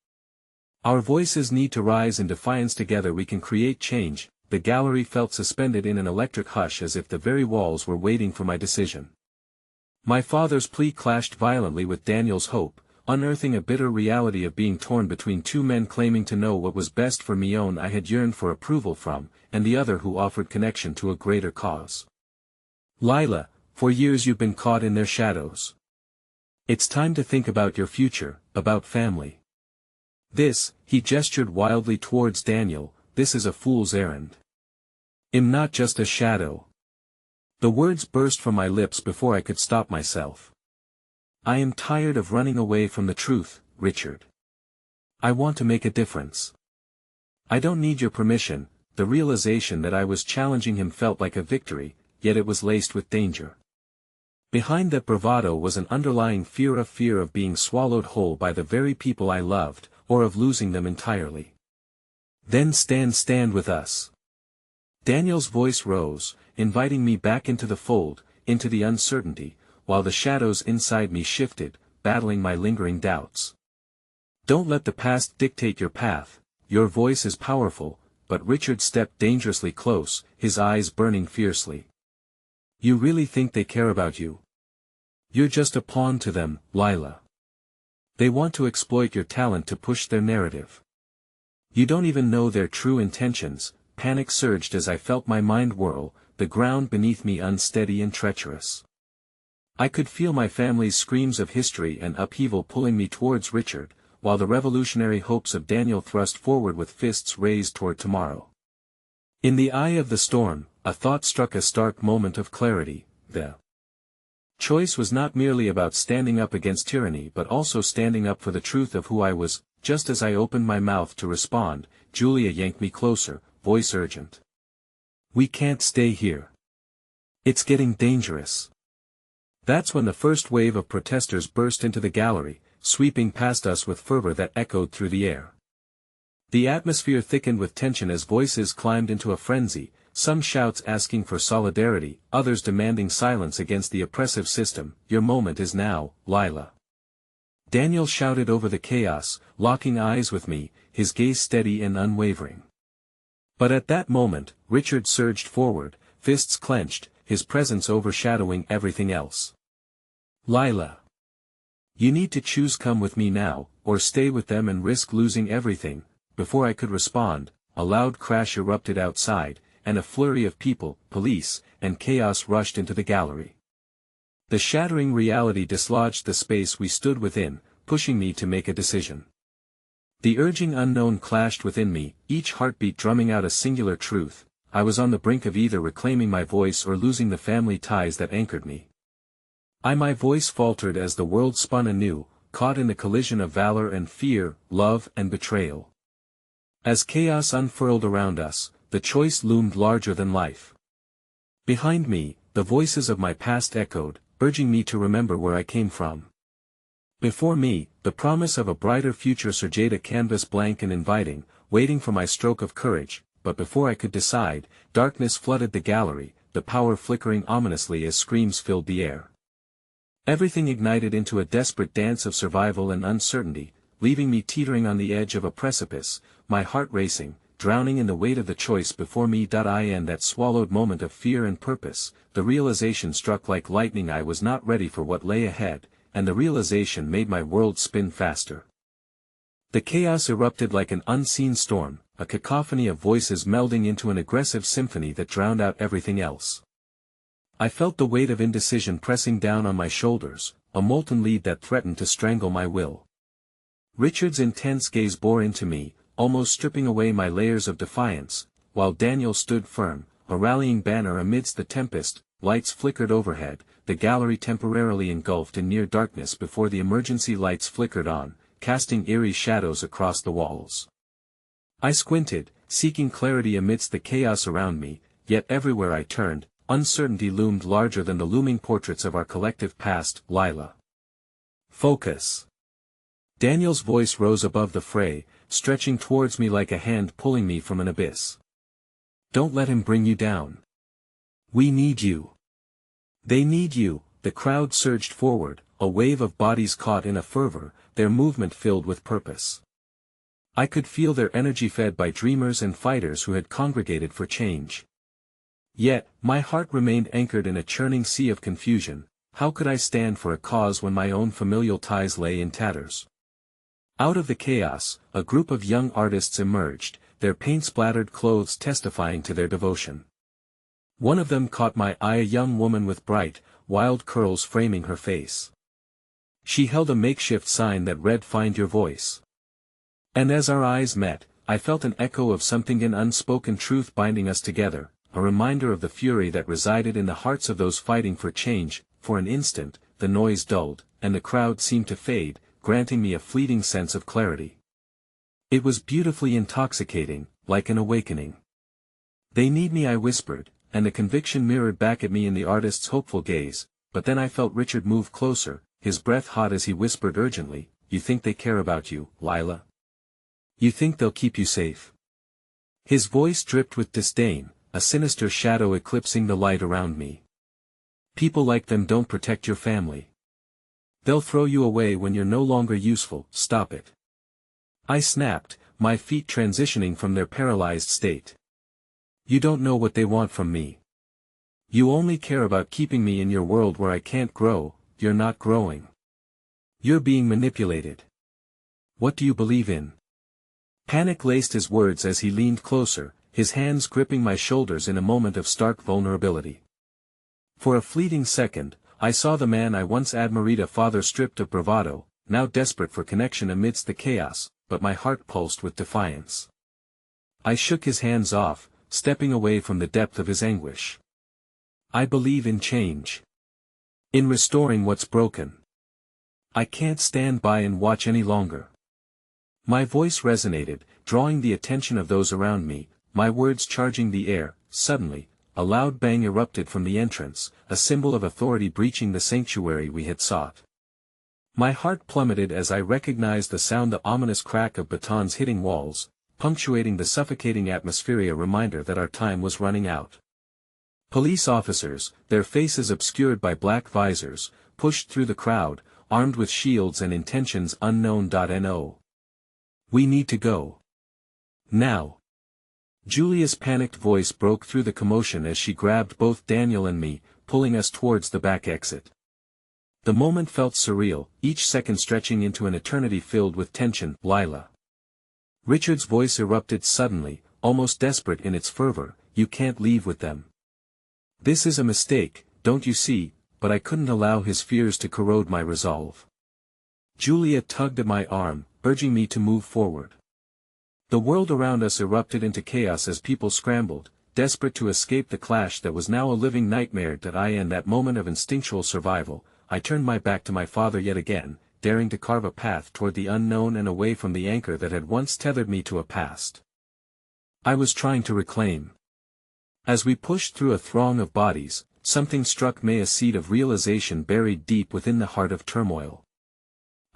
Our voices need to rise in defiance. Together we can create change. The gallery felt suspended in an electric hush as if the very walls were waiting for my decision. My father's plea clashed violently with Daniel's hope, unearthing a bitter reality of being torn between two men claiming to know what was best for me, own I had yearned for approval from, and the other who offered connection to a greater cause. Lila, for years you've been caught in their shadows. It's time to think about your future, about family. This, he gestured wildly towards Daniel, this is a fool's errand. I'm not just a shadow. The words burst from my lips before I could stop myself. I am tired of running away from the truth, Richard. I want to make a difference. I don't need your permission. The realization that I was challenging him felt like a victory, yet it was laced with danger. Behind that bravado was an underlying fear of being swallowed whole by the very people I loved, or of losing them entirely. Then stand with us. Daniel's voice rose, inviting me back into the fold, into the uncertainty, while the shadows inside me shifted, battling my lingering doubts. Don't let the past dictate your path. Your voice is powerful. But Richard stepped dangerously close, his eyes burning fiercely. You really think they care about you? You're just a pawn to them, Lila. They want to exploit your talent to push their narrative. You don't even know their true intentions. Panic surged as I felt my mind whirl, the ground beneath me unsteady and treacherous. I could feel my family's screams of history and upheaval pulling me towards Richard, while the revolutionary hopes of Daniel thrust forward with fists raised toward tomorrow. In the eye of the storm, a thought struck, a stark moment of clarity. The choice was not merely about standing up against tyranny but also standing up for the truth of who I was. Just as I opened my mouth to respond, Julia yanked me closer, voice urgent. We can't stay here. It's getting dangerous. That's when the first wave of protesters burst into the gallery, sweeping past us with fervor that echoed through the air. The atmosphere thickened with tension as voices climbed into a frenzy, some shouts asking for solidarity, others demanding silence against the oppressive system. "Your moment is now, Lila." Daniel shouted over the chaos, locking eyes with me, his gaze steady and unwavering. But at that moment, Richard surged forward, fists clenched, his presence overshadowing everything else. "Lila. You need to choose, come with me now, or stay with them and risk losing everything." Before I could respond, a loud crash erupted outside, and a flurry of people, police, and chaos rushed into the gallery. The shattering reality dislodged the space we stood within, pushing me to make a decision. The urging unknown clashed within me, each heartbeat drumming out a singular truth: I was on the brink of either reclaiming my voice or losing the family ties that anchored me. My voice faltered as the world spun anew, caught in the collision of valor and fear, love and betrayal. As chaos unfurled around us, the choice loomed larger than life. Behind me, the voices of my past echoed, urging me to remember where I came from. Before me, the promise of a brighter future surged, a canvas blank and inviting, waiting for my stroke of courage. But before I could decide, darkness flooded the gallery, the power flickering ominously as screams filled the air. Everything ignited into a desperate dance of survival and uncertainty, leaving me teetering on the edge of a precipice, my heart racing, drowning in the weight of the choice before me. In that swallowed moment of fear and purpose, the realization struck like lightning: I was not ready for what lay ahead, and the realization made my world spin faster. The chaos erupted like an unseen storm, a cacophony of voices melding into an aggressive symphony that drowned out everything else. I felt the weight of indecision pressing down on my shoulders, a molten lead that threatened to strangle my will. Richard's intense gaze bore into me, almost stripping away my layers of defiance, while Daniel stood firm, a rallying banner amidst the tempest. Lights flickered overhead, the gallery temporarily engulfed in near darkness before the emergency lights flickered on, casting eerie shadows across the walls. I squinted, seeking clarity amidst the chaos around me, yet everywhere I turned, uncertainty loomed larger than the looming portraits of our collective past. "Lila. Focus." Daniel's voice rose above the fray, stretching towards me like a hand pulling me from an abyss. "Don't let him bring you down. We need you." "They need you." The crowd surged forward, a wave of bodies caught in a fervor, their movement filled with purpose. I could feel their energy fed by dreamers and fighters who had congregated for change. Yet, my heart remained anchored in a churning sea of confusion. How could I stand for a cause when my own familial ties lay in tatters? Out of the chaos, a group of young artists emerged, their paint-splattered clothes testifying to their devotion. One of them caught my eye, a young woman with bright, wild curls framing her face. She held a makeshift sign that read, "Find your voice." And as our eyes met, I felt an echo of something, an unspoken truth binding us together, a reminder of the fury that resided in the hearts of those fighting for change. For an instant, the noise dulled, and the crowd seemed to fade, granting me a fleeting sense of clarity. It was beautifully intoxicating, like an awakening. "They need me," I whispered, and the conviction mirrored back at me in the artist's hopeful gaze. But then I felt Richard move closer, his breath hot as he whispered urgently, "You think they care about you, Lila? You think they'll keep you safe?" His voice dripped with disdain, a sinister shadow eclipsing the light around me. "People like them don't protect your family. They'll throw you away when you're no longer useful." "Stop it." I snapped, my feet transitioning from their paralyzed state. "You don't know what they want from me. You only care about keeping me in your world where I can't grow." "You're not growing. You're being manipulated. What do you believe in?" Panic laced his words as he leaned closer, his hands gripping my shoulders in a moment of stark vulnerability. For a fleeting second, I saw the man I once admired, a father stripped of bravado, now desperate for connection amidst the chaos, but my heart pulsed with defiance. I shook his hands off, stepping away from the depth of his anguish. "I believe in change. In restoring what's broken. I can't stand by and watch any longer." My voice resonated, drawing the attention of those around me, my words charging the air. Suddenly, a loud bang erupted from the entrance, a symbol of authority breaching the sanctuary we had sought. My heart plummeted as I recognized the sound, the ominous crack of batons hitting walls, punctuating the suffocating atmosphere, a reminder that our time was running out. Police officers, their faces obscured by black visors, pushed through the crowd, armed with shields and intentions unknown. No. We need to go. Now. Julia's panicked voice broke through the commotion as she grabbed both Daniel and me, pulling us towards the back exit. The moment felt surreal, each second stretching into an eternity filled with tension. Lila. Richard's voice erupted suddenly, almost desperate in its fervor, "You can't leave with them. This is a mistake, don't you see?" But I couldn't allow his fears to corrode my resolve. Julia tugged at my arm, urging me to move forward. The world around us erupted into chaos as people scrambled, desperate to escape the clash that was now a living nightmare. In that moment of instinctual survival, I turned my back to my father yet again, daring to carve a path toward the unknown and away from the anchor that had once tethered me to a past I was trying to reclaim. As we pushed through a throng of bodies, something struck me, a seed of realization buried deep within the heart of turmoil.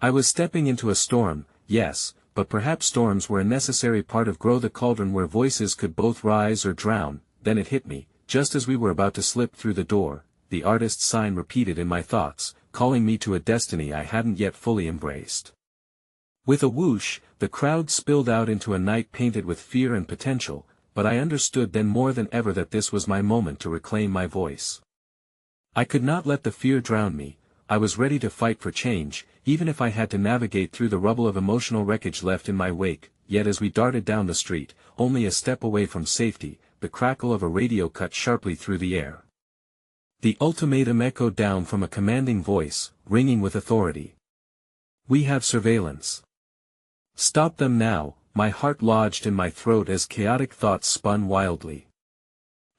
I was stepping into a storm, yes, but perhaps storms were a necessary part of grow the cauldron where voices could both rise or drown. Then it hit me, just as we were about to slip through the door, the artist's sign repeated in my thoughts, calling me to a destiny I hadn't yet fully embraced. With a whoosh, the crowd spilled out into a night painted with fear and potential, but I understood then more than ever that this was my moment to reclaim my voice. I could not let the fear drown me. I was ready to fight for change, even if I had to navigate through the rubble of emotional wreckage left in my wake. Yet as we darted down the street, only a step away from safety, the crackle of a radio cut sharply through the air. The ultimatum echoed down from a commanding voice, ringing with authority. "We have surveillance. Stop them now." My heart lodged in my throat as chaotic thoughts spun wildly.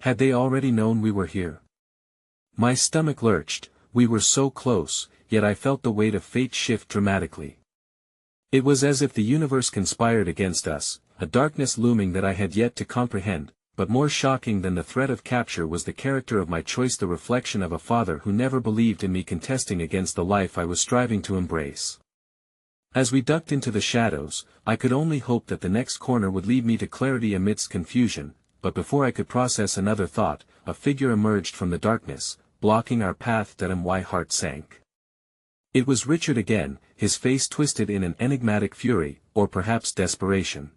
Had they already known we were here? My stomach lurched. We were so close, yet I felt the weight of fate shift dramatically. It was as if the universe conspired against us, a darkness looming that I had yet to comprehend, but more shocking than the threat of capture was the character of my choice, the reflection of a father who never believed in me, contesting against the life I was striving to embrace. As we ducked into the shadows, I could only hope that the next corner would lead me to clarity amidst confusion, but before I could process another thought, a figure emerged from the darkness, blocking our path. My heart sank. It was Richard again, his face twisted in an enigmatic fury, or perhaps desperation.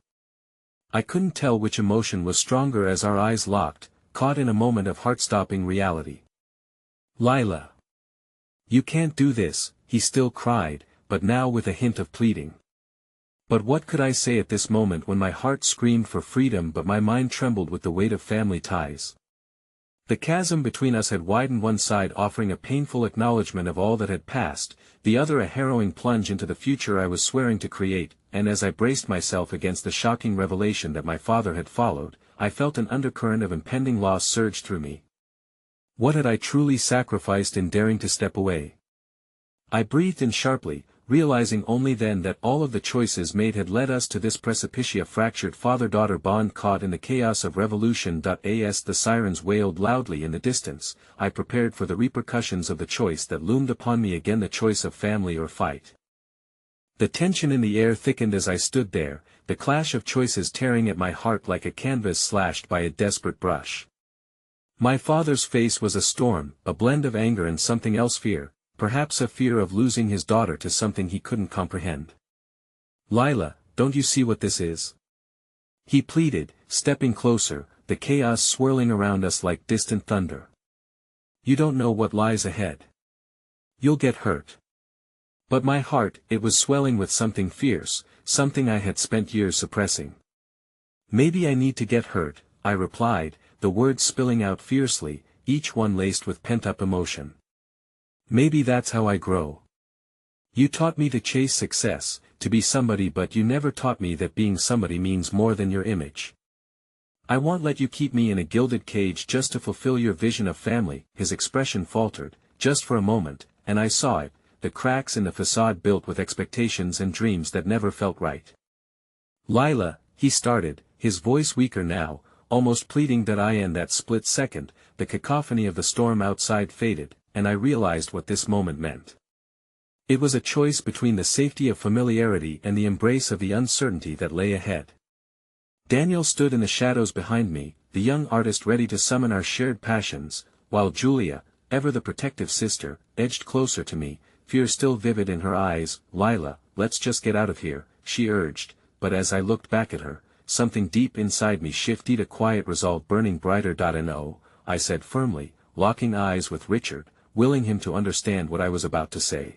I couldn't tell which emotion was stronger as our eyes locked, caught in a moment of heart-stopping reality. "Lila! You can't do this," he still cried, but now with a hint of pleading. But what could I say at this moment when my heart screamed for freedom but my mind trembled with the weight of family ties? The chasm between us had widened, one side offering a painful acknowledgement of all that had passed, the other a harrowing plunge into the future I was swearing to create, and as I braced myself against the shocking revelation that my father had followed, I felt an undercurrent of impending loss surge through me. What had I truly sacrificed in daring to step away? I breathed in sharply, realizing only then that all of the choices made had led us to this precipice, a fractured father-daughter bond caught in the chaos of revolution. As the sirens wailed loudly in the distance, I prepared for the repercussions of the choice that loomed upon me again, the choice of family or fight. The tension in the air thickened as I stood there, the clash of choices tearing at my heart like a canvas slashed by a desperate brush. My father's face was a storm, a blend of anger and something else, fear. Perhaps a fear of losing his daughter to something he couldn't comprehend. "Lila, don't you see what this is?" he pleaded, stepping closer, the chaos swirling around us like distant thunder. "You don't know what lies ahead. You'll get hurt." But my heart, it was swelling with something fierce, something I had spent years suppressing. "Maybe I need to get hurt," I replied, the words spilling out fiercely, each one laced with pent-up emotion. "Maybe that's how I grow. You taught me to chase success, to be somebody, but you never taught me that being somebody means more than your image. I won't let you keep me in a gilded cage just to fulfill your vision of family." His expression faltered, just for a moment, and I saw it, the cracks in the facade built with expectations and dreams that never felt right. "Lila," he started, his voice weaker now, almost pleading. In that split second, the cacophony of the storm outside faded, and I realized what this moment meant. It was a choice between the safety of familiarity and the embrace of the uncertainty that lay ahead. Daniel stood in the shadows behind me, the young artist ready to summon our shared passions, while Julia, ever the protective sister, edged closer to me, fear still vivid in her eyes. "Lila, let's just get out of here," she urged, but as I looked back at her, something deep inside me shifted, a quiet resolve burning brighter. "No," I said firmly, locking eyes with Richard, willing him to understand what I was about to say.